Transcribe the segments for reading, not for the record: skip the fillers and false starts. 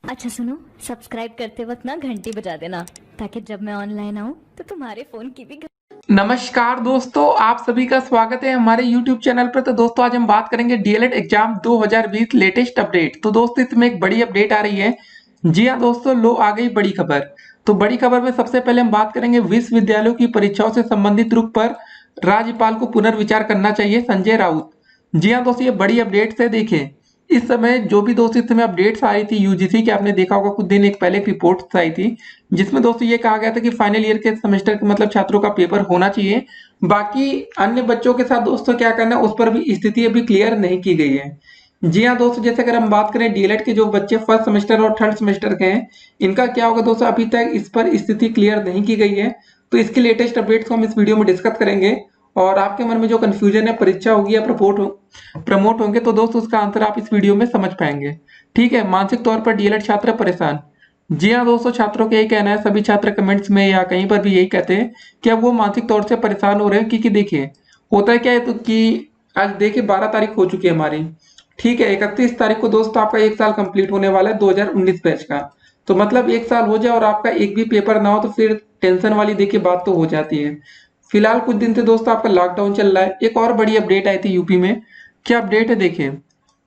अच्छा सुनो, सब्सक्राइब करते वक्त ना घंटी बजा देना ताकि जब मैं ऑनलाइन आऊँ तो तुम्हारे फोन की भी नमस्कार दोस्तों, आप सभी का स्वागत है हमारे YouTube चैनल पर। तो दोस्तों आज हम बात करेंगे डीएलएड एग्जाम 2020 लेटेस्ट अपडेट। तो दोस्तों इसमें एक बड़ी अपडेट आ रही है। जी हाँ दोस्तों, लो आ गई बड़ी खबर। तो बड़ी खबर में सबसे पहले हम बात करेंगे विश्वविद्यालयों की परीक्षाओं से संबंधित रुख पर राज्यपाल को पुनर्विचार करना चाहिए, संजय राउत। जी हाँ दोस्तों, ये बड़ी अपडेट्स है। देखिए इस समय जो भी दोस्तों इस समय अपडेट्स आई थी यूजीसी की, आपने देखा होगा कुछ दिन एक पहले एक रिपोर्ट आई थी जिसमें दोस्तों ये कहा गया था कि फाइनल ईयर के सेमेस्टर के मतलब छात्रों का पेपर होना चाहिए। बाकी अन्य बच्चों के साथ दोस्तों क्या करना है उस पर भी स्थिति अभी क्लियर नहीं की गई है। जी हाँ दोस्तों, जैसे अगर हम बात करें डीएलएड के जो बच्चे फर्स्ट सेमेस्टर और थर्ड सेमेस्टर के हैं, इनका क्या होगा दोस्तों, अभी तक इस पर स्थिति क्लियर नहीं की गई है। तो इसके लेटेस्ट अपडेट्स को हम इस वीडियो में डिस्कस करेंगे। और आपके मन में जो कंफ्यूजन है परीक्षा होगी या प्रमोट होंगे, तो दोस्तों उसका आंसर आप इस वीडियो में समझ पाएंगे। ठीक है, मानसिक तौर पर डीएलएड छात्र परेशान। जी हाँ दोस्तों, छात्रों का यही कहना है, सभी छात्र कमेंट्स में या कहीं पर भी यही कहते हैं कि अब वो मानसिक तौर से परेशान हो रहे हैं। क्योंकि देखिए होता है क्या है तो कि आज देखिए 12 तारीख हो चुकी है हमारी। ठीक है, 31 तारीख को दोस्तों आपका एक साल कंप्लीट होने वाला है 2019 बैच का। तो मतलब एक साल हो जाए और आपका एक भी पेपर ना हो तो फिर टेंशन वाली देखिए बात तो हो जाती है। फिलहाल कुछ दिन से दोस्तों आपका लॉकडाउन चल रहा है। एक और बड़ी अपडेट आई थी यूपी में। क्या अपडेट है देखिए,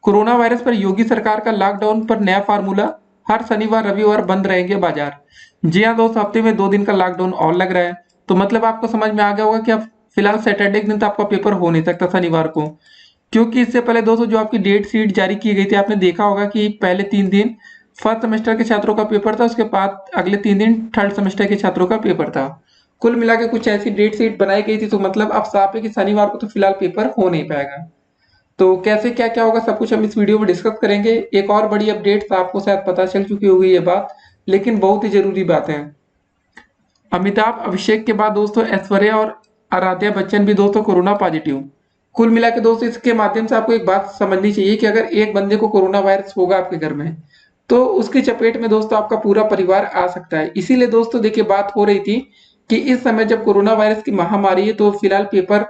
कोरोना वायरस पर योगी सरकार का लॉकडाउन पर नया फार्मूला, हर शनिवार रविवार बंद रहेंगे बाजार। जी हाँ दोस्तों, हफ्ते में 2 दिन का लॉकडाउन और लग रहा है। तो मतलब आपको समझ में आ गया होगा कि अब फिलहाल सैटरडे के दिन तो आपका पेपर हो नहीं सकता शनिवार को। क्योंकि इससे पहले दोस्तों जो आपकी डेट शीट जारी की गई थी, आपने देखा होगा कि पहले 3 दिन फर्स्ट सेमेस्टर के छात्रों का पेपर था, उसके बाद अगले 3 दिन थर्ड सेमेस्टर के छात्रों का पेपर था। कुल मिला के कुछ ऐसी डेट शीट बनाई गई थी। तो मतलब अब साफ है कि शनिवार को तो फिलहाल पेपर हो नहीं पाएगा। तो कैसे क्या क्या होगा सब कुछ हम इस वीडियो में डिस्कस करेंगे। एक और बड़ी अपडेट आपको शायद पता चल चुकी होगी ये बात, लेकिन बहुत ही जरूरी बात है। अमिताभ अभिषेक के बाद दोस्तों ऐश्वर्या और आराध्या बच्चन भी दोस्तों कोरोना पॉजिटिव। कुल मिला के दोस्तों इसके माध्यम से आपको एक बात समझनी चाहिए कि अगर एक बंदे को कोरोना वायरस होगा आपके घर में, तो उसकी चपेट में दोस्तों आपका पूरा परिवार आ सकता है। इसीलिए दोस्तों देखिए बात हो रही थी कि इस समय जब कोरोना वायरस की महामारी है तो फिलहाल पेपर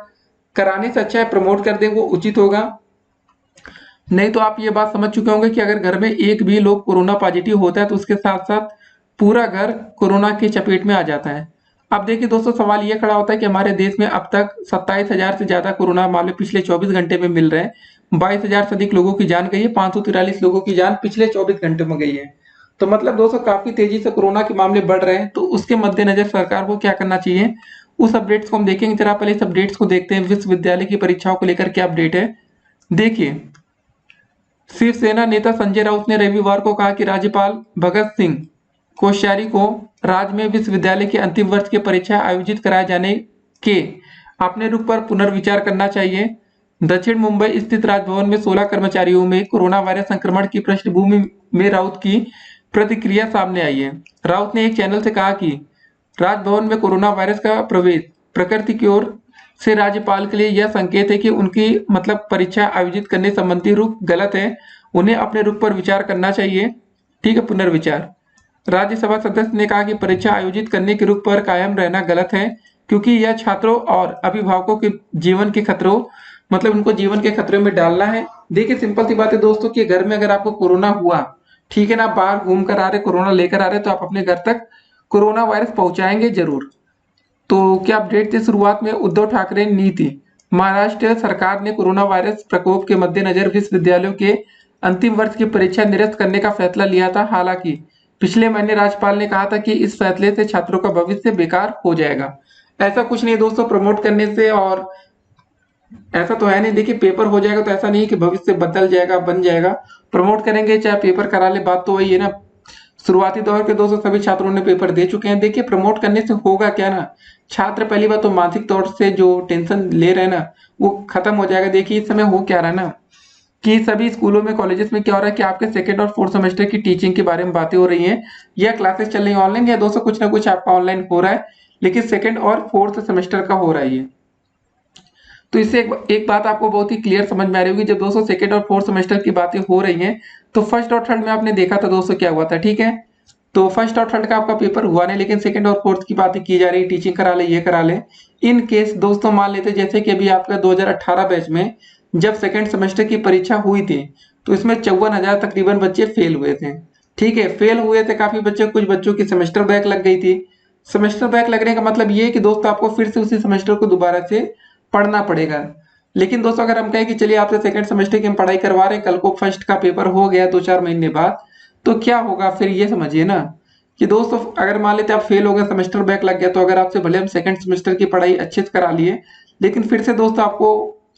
कराने से अच्छा है प्रमोट कर दे, वो उचित होगा। नहीं तो आप ये बात समझ चुके होंगे कि अगर घर में एक भी लोग कोरोना पॉजिटिव होता है तो उसके साथ साथ पूरा घर कोरोना की चपेट में आ जाता है। अब देखिए दोस्तों, सवाल ये खड़ा होता है कि हमारे देश में अब तक 27,000 से ज्यादा कोरोना मामले पिछले 24 घंटे में मिल रहे हैं। 22,000 से अधिक लोगों की जान गई है, 543 लोगों की जान पिछले 24 घंटे में गई है। तो मतलब दोस्तों काफी तेजी से कोरोना के मामले बढ़ रहे हैं। तो उसके मद्देनजर सरकार को क्या करना चाहिए, उस अपडेट्स को हम देखेंगे। जरा पहले इस अपडेट्स को देखते हैं, विश्वविद्यालय की परीक्षाओं को लेकर क्या अपडेट है। देखिए, शिवसेना नेता संजय राउत ने रविवार को कहा कि राज्यपाल भगत सिंह कोश्यारी को राज्य में विश्वविद्यालय के अंतिम वर्ष की परीक्षा आयोजित कराए जाने के अपने रुख पर पुनर्विचार करना चाहिए। दक्षिण मुंबई स्थित राजभवन में 16 कर्मचारियों में कोरोना वायरस संक्रमण की पृष्ठभूमि में राउत की प्रतिक्रिया सामने आई है। राउत ने एक चैनल से कहा कि राजभवन में कोरोना वायरस का प्रवेश प्रकृति की ओर से राज्यपाल के लिए यह संकेत है कि उनकी मतलब परीक्षा आयोजित करने संबंधी रुख गलत है, उन्हें अपने रुख पर विचार करना चाहिए। ठीक है, पुनर्विचार। राज्यसभा सदस्य ने कहा कि परीक्षा आयोजित करने के रुख पर कायम रहना गलत है, क्योंकि यह छात्रों और अभिभावकों के जीवन के खतरों मतलब उनको जीवन के खतरे में डालना है। देखिए सिंपल सी बात है दोस्तों कि घर में अगर आपको कोरोना हुआ, ठीक है ना, बाहर घूम कर आ रहे कोरोना लेकर आ रहे, तो आप अपने घर तक कोरोना वायरस पहुंचाएंगे जरूर। तो क्या अपडेट थी शुरुआत में, उद्धव ठाकरे नीति। महाराष्ट्र सरकार ने कोरोना वायरस प्रकोप के मद्देनजर विश्वविद्यालयों के अंतिम वर्ष की परीक्षा निरस्त करने का फैसला लिया था। हालांकि पिछले महीने राज्यपाल ने कहा था कि इस फैसले से छात्रों का भविष्य बेकार हो जाएगा। ऐसा कुछ नहीं दोस्तों, प्रमोट करने से और ऐसा तो है नहीं। देखिए पेपर हो जाएगा तो ऐसा नहीं कि भविष्य बदल जाएगा, बन जाएगा। प्रमोट करेंगे चाहे पेपर करा ले, बात तो वही है ना। शुरुआती दौर के दोस्तों सभी छात्रों ने पेपर दे चुके हैं। देखिए प्रमोट करने से होगा क्या ना, छात्र पहली बात तो मानसिक तौर से जो टेंशन ले रहे हैं ना वो खत्म हो जाएगा। देखिए इस समय हो क्या रहा है ना कि सभी स्कूलों में कॉलेजेस में क्या हो रहा है कि आपके सेकंड और फोर्थ सेमेस्टर की टीचिंग के बारे में बातें हो रही हैं, या क्लासेस चल रही है ऑनलाइन, या दोस्तों कुछ ना कुछ आपका ऑनलाइन हो रहा है, लेकिन सेकंड और फोर्थ सेमेस्टर का हो रहा है ये। तो इससे एक बात आपको बहुत ही क्लियर समझ में आ रही होगी, जब दोस्तों सेकंड और फोर्थ सेमेस्टर की बातें हो रही हैं तो फर्स्ट और थर्ड में आपने देखा था दोस्तों क्या हुआ था। ठीक है, तो फर्स्ट और थर्ड का आपका पेपर हुआ नहीं, लेकिन सेकंड और फोर्थ की बातें की जा रही है, टीचिंग करा ले, ये करा ले। इन केस दोस्तों मान लेते जैसे कि अभी आपका 2018 बैच में जब सेकंड सेमेस्टर की परीक्षा हुई थी तो इसमें 54,000 तकरीबन बच्चे फेल हुए थे। ठीक है, फेल हुए थे काफी बच्चे, कुछ बच्चों की सेमेस्टर बैक लग गई थी। सेमेस्टर बैक लगने का मतलब ये है कि दोस्तों आपको फिर से उसी सेमेस्टर को दोबारा से पढ़ना पड़ेगा। लेकिन दोस्तों अगर हम कहें कि चलिए आपसे सेकंड सेमेस्टर की हम पढ़ाई करवा रहे हैं, कल को फर्स्ट का पेपर हो गया 2-4 महीने बाद, तो क्या होगा फिर ये समझिए ना कि दोस्तों अगर मान लेते आप फेल हो गए, सेमेस्टर बैक लग गया, तो अगर आपसे भले हम सेकंड सेमेस्टर की पढ़ाई अच्छे से करा लिए, लेकिन फिर से दोस्तों आपको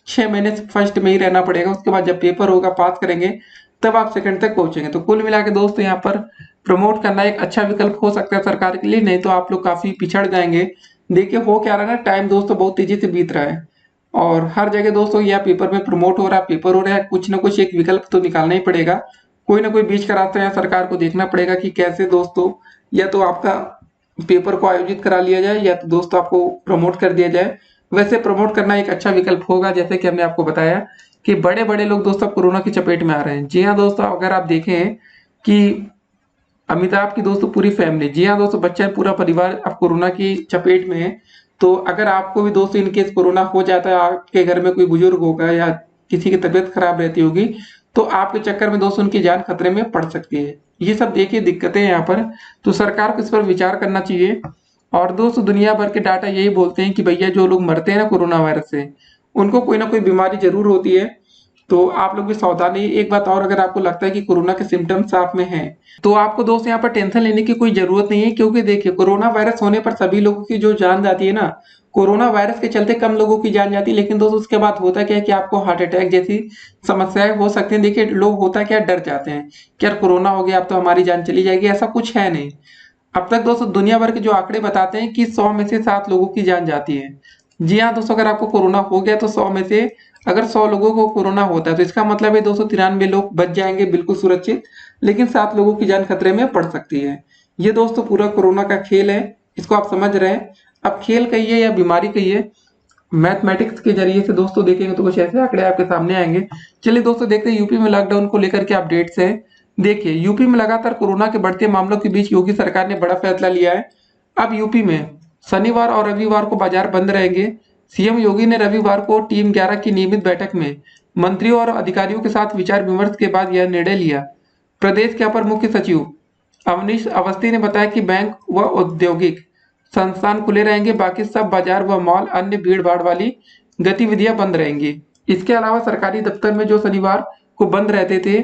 6 महीने फर्स्ट में ही रहना पड़ेगा। उसके बाद जब पेपर होगा, पास करेंगे, तब आप सेकंड तक पहुंचेंगे। तो कुल मिला के दोस्तों यहाँ पर प्रमोट करना एक अच्छा विकल्प हो सकता है सरकार के लिए, नहीं तो आप लोग काफी पिछड़ जाएंगे। देखिए हो क्या रहा है ना, टाइम दोस्तों बहुत तेजी से बीत रहा है और हर जगह दोस्तों या पेपर में प्रमोट हो रहा है, पेपर हो रहा है, कुछ ना कुछ एक विकल्प तो निकालना ही पड़ेगा। कोई ना कोई बीच का रास्ता यहाँ सरकार को देखना पड़ेगा कि कैसे दोस्तों या तो आपका पेपर को आयोजित करा लिया जाए या तो दोस्तों आपको प्रमोट कर दिया जाए। वैसे प्रमोट करना एक अच्छा विकल्प होगा, जैसे कि हमने आपको बताया कि बड़े बड़े लोग दोस्तों कोरोना की चपेट में आ रहे हैं। जी हाँ दोस्तों, अगर आप देखें कि अमिताभ की दोस्तों पूरी फैमिली, जी हाँ दोस्तों, बच्चा पूरा परिवार अब कोरोना की चपेट में है। तो अगर आपको भी दोस्तों इनकेस कोरोना हो जाता है, आपके घर में कोई बुजुर्ग होगा या किसी की तबीयत खराब रहती होगी, तो आपके चक्कर में दोस्तों उनकी जान खतरे में पड़ सकती है। ये सब देखिए दिक्कतें हैं यहाँ पर, तो सरकार को इस पर विचार करना चाहिए। और दोस्तों दुनिया भर के डाटा यही बोलते हैं कि भैया जो लोग मरते हैं ना कोरोना वायरस से, उनको कोई ना कोई बीमारी जरूर होती है। तो आप लोग भी सावधान रहिए। एक बात और, अगर आपको लगता है कि कोरोना के सिम्टम्स आप में हैं, तो आपको दोस्त यहाँ पर टेंशन लेने की कोई जरूरत नहीं है, क्योंकि देखिए कोरोना वायरस होने पर सभी लोगों की जो जान जाती है ना, कोरोना वायरस के चलते कम लोगों की जान जाती है, लेकिन दोस्त उसके बाद होता क्या है कि आपको हार्ट अटैक जैसी समस्याएं हो सकती हैं। देखिए लोग होता क्या, डर जाते हैं कि यार कोरोना हो गया अब तो हमारी जान चली जाएगी, ऐसा कुछ है नहीं। अब तक दोस्तों दुनिया भर के जो आंकड़े बताते हैं कि 100 में से 7 लोगों की जान जाती है। जी हाँ दोस्तों, अगर आपको कोरोना हो गया तो 100 में से अगर 100 लोगों को कोरोना होता है, तो इसका मतलब है 293 लोग बच जाएंगे बिल्कुल सुरक्षित, लेकिन 7 लोगों की जान खतरे में पड़ सकती है। ये दोस्तों पूरा कोरोना का खेल है, इसको आप समझ रहे हैं। अब खेल कहिए या बीमारी कहिए, मैथमेटिक्स के जरिए से दोस्तों देखेंगे तो कुछ ऐसे आंकड़े आपके सामने आएंगे। चलिए दोस्तों देखते हैं यूपी में लॉकडाउन को लेकर के अपडेट्स है। देखिए यूपी में लगातार कोरोना के बढ़ते मामलों के बीच योगी सरकार ने बड़ा फैसला लिया है। अब यूपी में शनिवार और रविवार को बाजार बंद रहेंगे। सीएम योगी ने रविवार को टीम 11 की नियमित बैठक में मंत्रियों और अधिकारियों के साथ विचार विमर्श के बाद यह निर्णय लिया। प्रदेश के अपर मुख्य सचिव अवनीश अवस्थी ने बताया कि बैंक व औद्योगिक संस्थान खुले रहेंगे, बाकी सब बाजार व मॉल अन्य भीड़ भाड़ वाली गतिविधियां बंद रहेंगी। इसके अलावा सरकारी दफ्तर में जो शनिवार को बंद रहते थे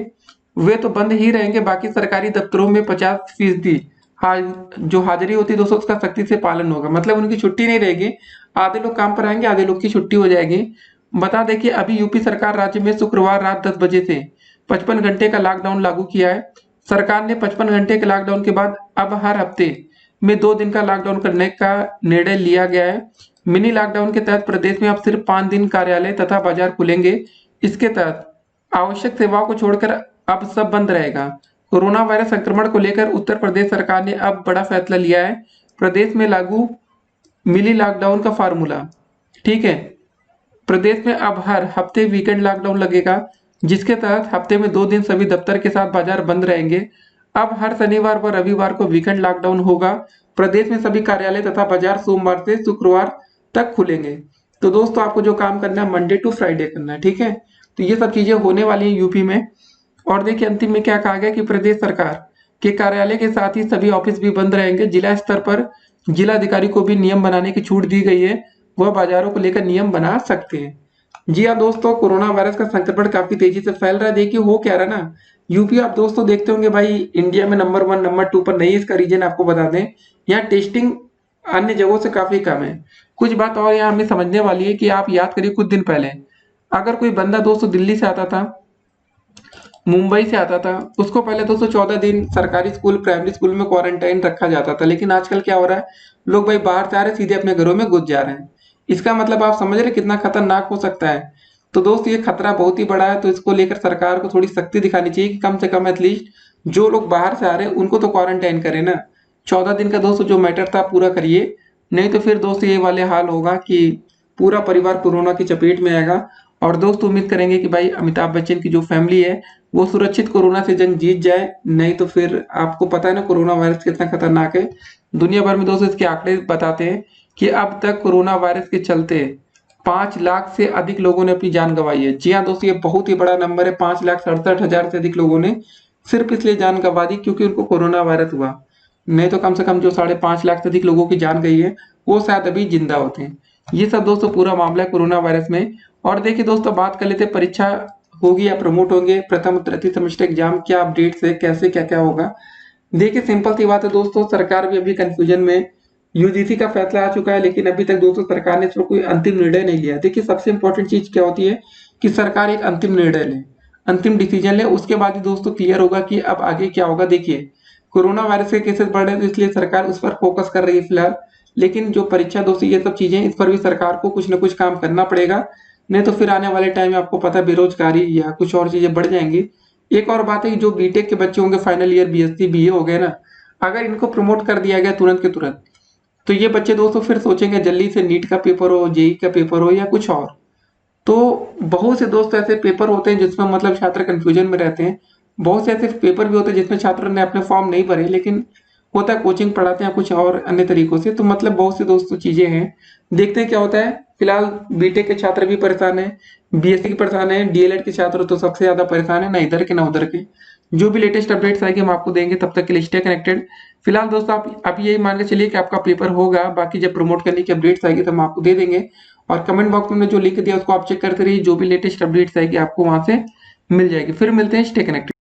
वे तो बंद ही रहेंगे, बाकी सरकारी दफ्तरों में 50% जो हाजिरी होती है दोस्तों उसका सख्ती से पालन होगा, मतलब उनकी छुट्टी नहीं रहेगी। आधे लोग काम पर आएंगे, आधे लोग की छुट्टी हो जाएगी। बता दें कि अभी यूपी सरकार राज्य में शुक्रवार रात 10 बजे से 55 घंटे का लॉकडाउन लागू किया है। सरकार ने 55 घंटे के लॉकडाउन के बाद अब हर हफ्ते में 2 दिन का लॉकडाउन करने का निर्णय लिया गया है। मिनी लॉकडाउन के तहत प्रदेश में अब सिर्फ 5 दिन कार्यालय तथा बाजार खुलेंगे। इसके तहत आवश्यक सेवाओं को छोड़कर अब सब बंद रहेगा। कोरोना वायरस संक्रमण को लेकर उत्तर प्रदेश सरकार ने अब बड़ा फैसला लिया है। प्रदेश में लागू मिली लॉकडाउन का फार्मूला, ठीक है। प्रदेश में अब हर हफ्ते वीकेंड लॉकडाउन लगेगा, जिसके तहत हफ्ते में 2 दिन सभी दफ्तर के साथ बाजार बंद रहेंगे। अब हर शनिवार व रविवार को वीकेंड लॉकडाउन होगा। प्रदेश में सभी कार्यालय तथा बाजार सोमवार से शुक्रवार तक खुलेंगे। तो दोस्तों आपको जो काम करना है मंडे टू फ्राइडे करना है, ठीक है। तो ये सब चीजें होने वाली है यूपी में। और देखिए अंतिम में क्या कहा गया कि प्रदेश सरकार के कार्यालय के साथ ही सभी ऑफिस भी बंद रहेंगे। जिला स्तर पर जिलाधिकारी को भी नियम बनाने की छूट दी गई है, वह बाजारों को लेकर नियम बना सकते हैं। जी हाँ दोस्तों, कोरोना वायरस का संक्रमण काफी तेजी से फैल रहा है। देखिए हो क्या रहा है ना, यूपी आप दोस्तों देखते होंगे भाई इंडिया में नंबर 1 नंबर 2 पर नहीं। इसका रीजन आपको बता दें, यहाँ टेस्टिंग अन्य जगहों से काफी कम है। कुछ बात और यहाँ हमें समझने वाली है कि आप याद करिए कुछ दिन पहले अगर कोई बंदा दोस्तों दिल्ली से आता था, मुंबई से आता था, उसको पहले 214 दिन सरकारी स्कूल प्राइमरी स्कूल में क्वारंटाइन रखा जाता था। लेकिन आजकल क्या हो रहा है, लोग भाई बाहर से आ रहे सीधे अपने घरों में घुस जा रहे हैं। इसका मतलब आप समझ रहे कितना खतरनाक हो सकता है। तो दोस्त ये खतरा बहुत ही बड़ा है, तो इसको लेकर सरकार को थोड़ी सख्ती दिखानी चाहिए कि कम से कम एटलीस्ट जो लोग बाहर से आ रहे हैं उनको तो क्वारंटाइन करें ना। 14 दिन का दोस्तों जो मैटर था पूरा करिए, नहीं तो फिर दोस्तों ये वाले हाल होगा कि पूरा परिवार कोरोना की चपेट में आएगा। और दोस्त उम्मीद करेंगे कि भाई अमिताभ बच्चन की जो फैमिली है वो सुरक्षित कोरोना से जंग जीत जाए, नहीं तो फिर आपको पता है ना कोरोना वायरस कितना खतरनाक है। दुनिया भर में दोस्तों इसके आंकड़े बताते हैं कि अब तक कोरोना वायरस के चलते 5 लाख से अधिक लोगों ने अपनी जान गंवाई है। जी हाँ दोस्तों, ये बहुत ही बड़ा नंबर है। 5,67,000 से अधिक लोगों ने सिर्फ इसलिए जान गंवा दी क्योंकि उनको कोरोना वायरस हुआ, नहीं तो कम से कम जो 5.5 लाख से अधिक लोगों की जान गई है वो शायद अभी जिंदा होते हैं। ये सब दोस्तों पूरा मामला है कोरोना वायरस में। और देखिए दोस्तों, बात कर लेते हैं परीक्षा होगी या प्रमोट होंगे, प्रथम तृतीय सेमेस्टर एग्जाम क्या अपडेट्स है, कैसे क्या क्या होगा। देखिए सिंपल सी बात है दोस्तों, सरकार भी अभी कंफ्यूजन में। यूजीसी का फैसला आ चुका है लेकिन अभी तक दोस्तों सरकार ने इसमें कोई अंतिम निर्णय नहीं लिया। देखिए सबसे इंपॉर्टेंट चीज क्या होती है कि सरकार एक अंतिम निर्णय ले, अंतिम डिसीजन ले, उसके बाद ही दोस्तों क्लियर होगा कि अब आगे क्या होगा। देखिए कोरोना वायरस के केसेस बढ़ रहे हैं तो इसलिए सरकार उस पर फोकस कर रही है फिलहाल, लेकिन जो परीक्षा दोस्तों ये सब चीजें, इस पर भी सरकार को कुछ ना कुछ काम करना पड़ेगा, नहीं तो फिर आने वाले टाइम में आपको पता है बेरोजगारी या कुछ और चीजें बढ़ जाएंगी। एक और बात है कि जो बीटेक के बच्चे होंगे, फाइनल ईयर बीएससी बीए हो गए ना, अगर इनको प्रमोट कर दिया गया तुरंत के तुरंत, तो ये बच्चे दोस्तों फिर सोचेंगे जल्दी से नीट का पेपर हो, जेई का पेपर हो या कुछ और। तो बहुत से दोस्त ऐसे पेपर होते हैं जिसमें मतलब छात्र कंफ्यूजन में रहते हैं। बहुत से ऐसे पेपर भी होते हैं जिसमें छात्रों ने अपने फॉर्म नहीं भरे, लेकिन होता है कोचिंग पढ़ाते हैं कुछ और अन्य तरीकों से। तो मतलब बहुत सी दोस्तों चीजें हैं, देखते हैं क्या होता है। फिलहाल बीटेक के छात्र भी परेशान है, बीएससी के परेशान है, डीएलएड के छात्र तो सबसे ज्यादा परेशान है, ना इधर के ना उधर के। जो भी लेटेस्ट अपडेट्स आएंगे हम आपको देंगे, तब तक के लिए स्टे कनेक्टेड। फिलहाल दोस्तों आप यही मान के चलिए कि आपका पेपर होगा, बाकी जब प्रमोट करने की अपडेट्स आएगी तो हम आपको दे देंगे। और कमेंट बॉक्स में जो लिंक दिया उसको आप चेक करते रहिए, जो भी लेटेस्ट अपडेट्स आएगी आपको वहां से मिल जाएगी। फिर मिलते हैं, स्टे कनेक्टेड।